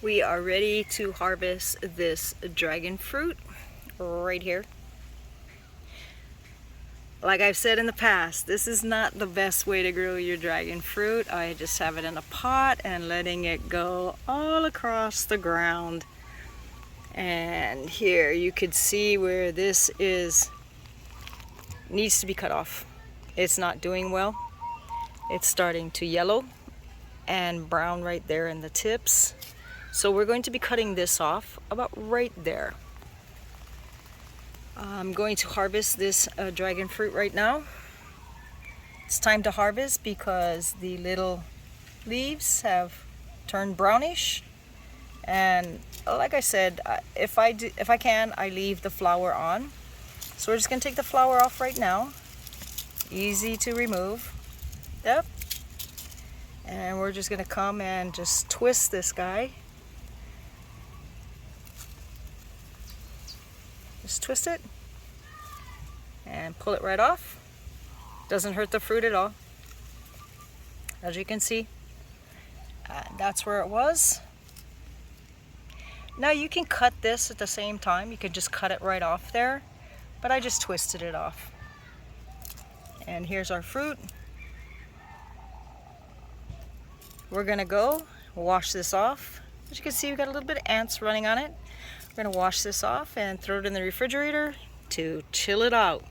We are ready to harvest this dragon fruit right here. Like I've said in the past, this is not the best way to grow your dragon fruit. I just have it in a pot and letting it go all across the ground. And here you could see where this needs to be cut off. It's not doing well. It's starting to yellow and brown right there in the tips. So we're going to be cutting this off about right there. I'm going to harvest this dragon fruit right now. It's time to harvest because the little leaves have turned brownish, and like I said, if I can, I leave the flower on. So we're just going to take the flower off right now. Easy to remove. Yep. And we're just going to come and just twist this guy. Just twist it and pull it right off. Doesn't hurt the fruit at all. As you can see, that's where it was. Now you can cut this at the same time. You could just cut it right off there, but I just twisted it off. And here's our fruit. We're gonna go wash this off. As you can see, we've got a little bit of ants running on it. We're gonna wash this off and throw it in the refrigerator to chill it out.